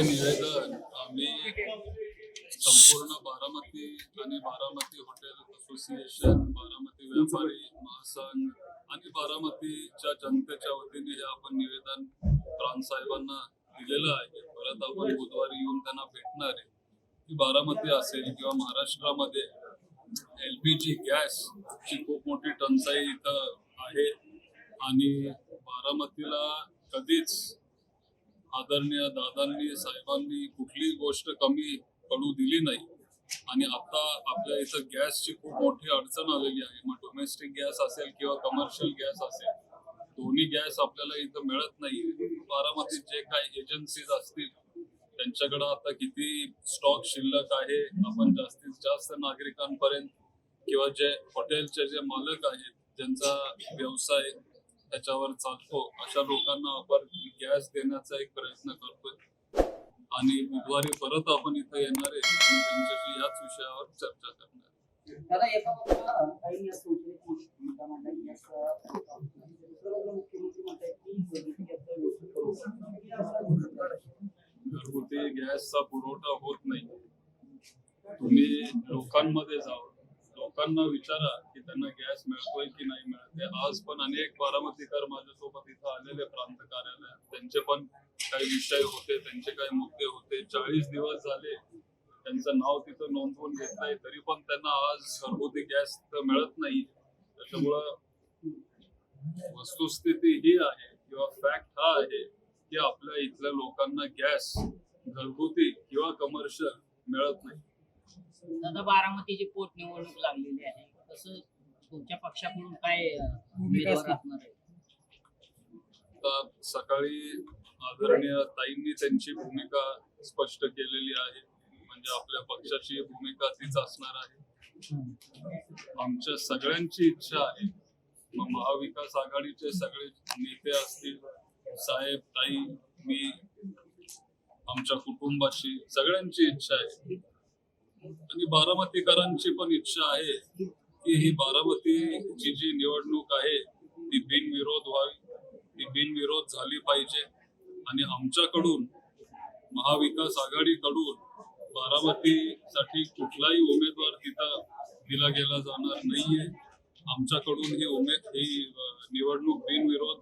हे निवेदन आम्ही संपूर्ण बारामती आणि बारामती हॉटेल असोसिएशन, बारामती व्यापारी महासंघ आणि बारामतीच्या जनतेच्या वतीने हे आपण निवेदन प्रांतसाहेबांना दिलेलं आहे. परत आपण बुधवारी येऊन त्यांना भेटणार आहे की बारामती असेल किंवा महाराष्ट्रामध्ये LPG गॅस ची खूप मोठी टंचाई इथं आहे आणि बारामतीला कधीच आदरणीय दादांनी साहेबांनी कुठलीही गोष्ट कमी पडू दिली नाही आणि आता आपल्या इथं गॅसची खूप मोठी अडचण आलेली आहे. मग डोमेस्टिक गॅस असेल किंवा कमर्शियल गॅस असेल, दोन्ही गॅस आपल्याला इथं मिळत नाही. बारामतीत जे काही एजन्सीज असतील त्यांच्याकडे आता किती स्टॉक शिल्लक आहे, आपण जास्तीत जास्त नागरिकांपर्यंत किंवा जे हॉटेलचे जे मालक आहेत ज्यांचा व्यवसाय त्याच्यावर चालतो अशा लोकांना आपण गॅस देण्याचा एक प्रयत्न करतोय आणि बुधवारी परत आपण इथं येणार आहे आणि त्यांच्याशी याच विषयावर चर्चा करणार आहे. दादा एका बाजूला काही असं भूमिका मांडली की असं मुख्यमंत्री म्हणतात की घरगुती गॅसचा पुरवठा होत नाही. तुम्ही लोकांमध्ये जाऊन लोकांना विचारा की त्यांना गॅस मिळतोय की नाही मिळते. आज पण अनेक बारामतीकर माझ्यासोबत इथं आलेले प्रांत कार्यालयात, त्यांचे पण काही विषय होते, त्यांचे काही मुद्दे होते. 40 दिवस झाले त्यांचं नाव तिथं नोंदवून घेतलंय, तरी पण त्यांना आज घरगुती गॅस मिळत नाही. त्याच्यामुळं वस्तुस्थिती ही आहे किंवा फॅक्ट हा आहे की आपल्या इथल्या लोकांना गॅस घरगुती किंवा कमर्शियल मिळत नाही. दादा बारामतीची पोटनिवडणूक लागलेली आहे, तसं तुमच्या पक्षाकडून काय भूमिका असणार आहे? आता सकाळी आदरणीय ताईंनी त्यांची भूमिका स्पष्ट केलेली आहे, म्हणजे आपल्या पक्षाची भूमिका तीच असणार आहे. आमच्या सगळ्यांची इच्छा आहे, मग महाविकास आघाडीचे सगळे नेते असतील, साहेब, ताई, मी, आमच्या कुटुंबाची सगळ्यांची इच्छा आहे आणि बारामतीकरांची पण इच्छा आहे की ही बारामतीची जी निवडणूक आहे ती बिनविरोध व्हावी, ती बिनविरोध झाली पाहिजे आणि आमच्याकडून महाविकास आघाडीकडून बारामतीसाठी कुठलाही उमेदवार तिथं दिला गेला जाणार नाहीये. आमच्याकडून ही निवडणूक बिनविरोध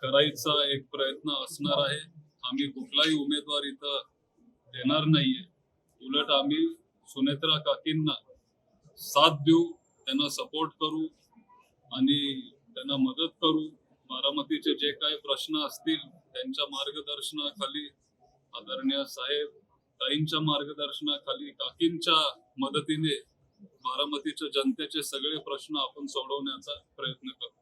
करायचा एक प्रयत्न असणार आहे. आम्ही कुठलाही उमेदवार इथं देणार नाहीये. उलट आम्ही सुनेत्रा काकींना साथ देऊ, त्यांना सपोर्ट करू आणि त्यांना मदत करू. बारामतीचे जे काही प्रश्न असतील त्यांच्या मार्गदर्शनाखाली, आदरणीय साहेब ताईंच्या मार्गदर्शनाखाली, काकींच्या मदतीने बारामतीच्या जनतेचे सगळे प्रश्न आपण सोडवण्याचा प्रयत्न करू.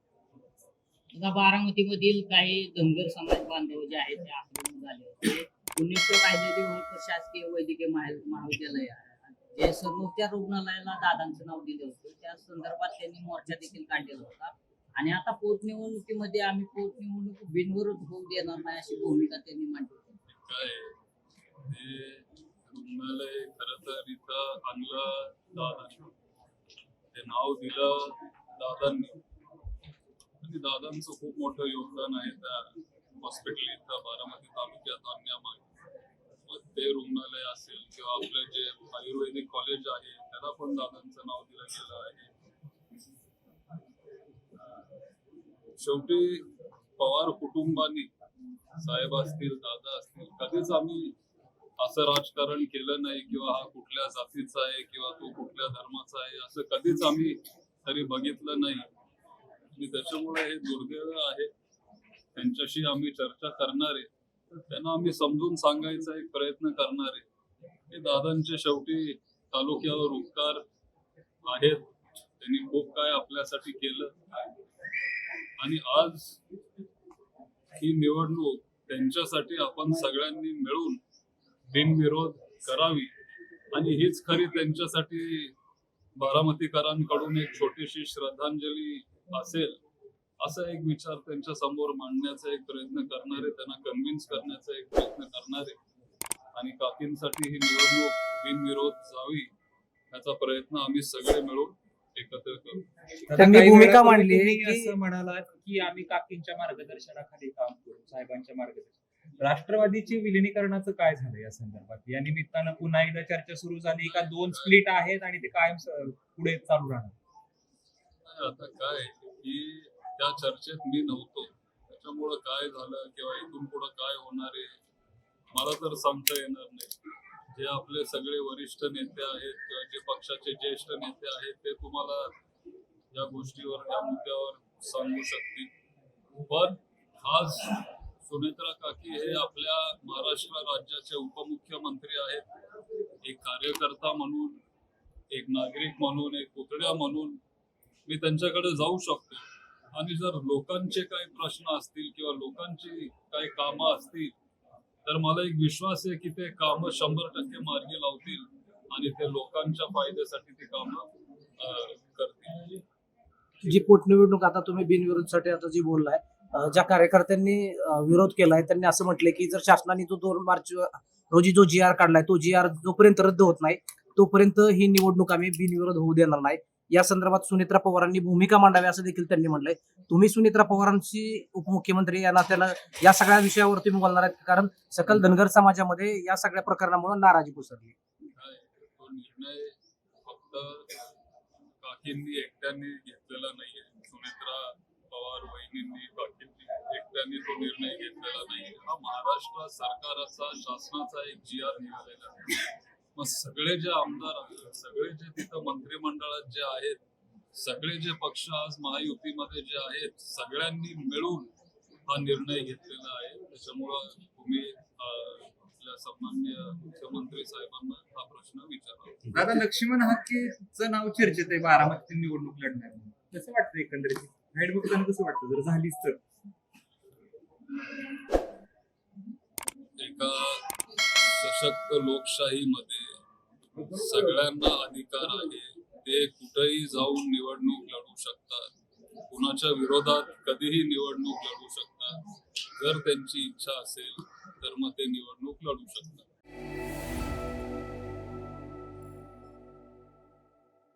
बारामतीमधील काही धनगर समाज बांधव जे आहेत ते आक्रमक झाले होते. 1900 कायद्याने शासकीय वैद्यकीय महाविद्यालय जे सर्वोपचार रुग्णालयाला दादांचं नाव दिलं होतं, त्या संदर्भात त्यांनी मोर्चा देखील काढलेला होता आणि आता पोटनिवडणुकीमध्ये आम्ही पोटनिवडणूक बिनविरोध होऊ देणार नाही अशी भूमिका त्यांनी मांडली. काय हे रुग्णालय खरं तर इथं आणलं दादांनी, ते नाव दिलं दादांनी आणि दादांचं खूप मोठं योगदान आहे त्या हॉस्पिटल इथं बारामती तालुक्यात आणण्यामागे. मग ते रुग्णालय असेल किंवा आपलं जे आयुर्वेदिक कॉलेज आहे त्याला पण दादांचं नाव दिलं गेलं आहे. शेवटी पवार कुटुंबानी, साहेब असतील, दादा असतील, कधीच आम्ही असं राजकारण केलं नाही किंवा हा कुठल्या जातीचा आहे किंवा तो कुठल्या धर्माचा आहे असं कधीच आम्ही तरी बघितलं नाही आणि त्याच्यामुळे हे दुर्दैव आहे. त्यांच्याशी आम्ही चर्चा करणार आहे, त्यांना आम्ही समजून सांगायचा एक प्रयत्न करणार आहे की दादांचे शेवटी तालुक्यावर उपकार आहेत, त्यांनी खूप काय आपल्यासाठी केलं आणि आज ही निवडणूक त्यांच्यासाठी आपण सगळ्यांनी मिळून बिनविरोध करावी आणि हीच खरी त्यांच्यासाठी बारामतीकरांकडून एक छोटीशी श्रद्धांजली असेल असा एक विचार त्यांच्या समोर मांडण्याचा एक प्रयत्न करणार आहे, त्यांना कन्व्हिन्स करण्याचा एक प्रयत्न करणार आहे आणि काकींसाठी ही निवडणूक बिनविरोध जावी याचा प्रयत्न आम्ही सगळे मिळून एकत्र करू. त्यांनी भूमिका मांडली असं म्हणाला की आम्ही काकींच्या मार्गदर्शनाखाली काम करू, साहेबांच्या मार्गदर्शन. राष्ट्रवादीची विलिनीकरणाचं काय झालं या संदर्भात? या निमित्तानं पुन्हा एकदा चर्चा सुरू झाली का? 2 स्प्लिट आहेत आणि ते कायम पुढे चालू राहणार? नाही, आता काय की त्या चर्चेत मी नव्हतो, त्याच्यामुळं काय झालं किंवा इथून पुढं काय होणार आहे मला तर सांगता येणार नाही. जे आपले सगळे वरिष्ठ नेते आहेत किंवा जे पक्षाचे ज्येष्ठ नेते आहेत ते तुम्हाला या गोष्टीवर या मुद्द्यावर सांगू शकतील. पण आज सुनेत्रा काकी हे आपल्या महाराष्ट्र राज्याचे उपमुख्यमंत्री आहेत. एक कार्यकर्ता म्हणून, एक नागरिक म्हणून, एक पुतळ्या म्हणून मी त्यांच्याकडे जाऊ शकतो आणि जर लोकांचे काही प्रश्न असतील किंवा लोकांची काही कामं असतील तर मला एक विश्वास आहे की ते कामं 100% मार्गी लावतील आणि ते लोकांच्या फायद्यासाठी ती कामं करतील. जी पोटनिवडणूक आता तुम्ही बिनविरोधसाठी आता जी बोललाय, ज्या कार्यकर्त्यांनी विरोध केलाय त्यांनी असं म्हटलंय की जर शासनाने जो 2 मार्च रोजी जो जी आर काढलाय तो जी आर जोपर्यंत रद्द होत नाही तोपर्यंत ही निवडणूक आम्ही बिनविरोध होऊ देणार नाही. या संदर्भात सुनेत्रा पवारांनी भूमिका मांडावी असं देखील त्यांनी म्हटलंय. तुम्ही सुनेत्रा पवारांची उपमुख्यमंत्री या नात्यानं या सगळ्या विषयावर तुम्ही बोलणार आहेत? कारण सकल धनगर समाजामध्ये या सगळ्या प्रकरणामुळे नाराजी पसरली. काय तो निर्णय फक्त काकींनी एकट्याने घेतलेला नाहीये. सुनेत्रा पवार वहिनींनी, काकींनी एकट्याने तो निर्णय घेतलेला नाहीये. हा महाराष्ट्र सरकाराचा, शासनाचा एक जी आर निघालेला आहे. मग सगळे जे आमदार आहेत, सगळे जे तिथं मंत्रिमंडळात जे आहेत, सगळे जे पक्ष आज महायुतीमध्ये जे आहेत, सगळ्यांनी मिळून हा निर्णय घेतलेला आहे. त्याच्यामुळं तुम्ही आपल्या सन्माननीय मुख्यमंत्री साहेबांना हा प्रश्न विचारा. दादा, लक्ष्मण हाकेचं नाव चर्चेत आहे बारामती निवडणूक लढणार म्हणून. कसं वाटतं एकंदरीत? बाहेर बघताना कसं वाटतं जर झालीच तर? एका सशक्त लोकशाहीमध्ये सगळ्यांना अधिकार आहे. ते कुठेही जाऊन निवडणूक लढू शकतात, कुणाच्या विरोधात कधीही निवडणूक लढू शकतात. जर त्यांची इच्छा असेल तर मग ते निवडणूक लढू शकतात.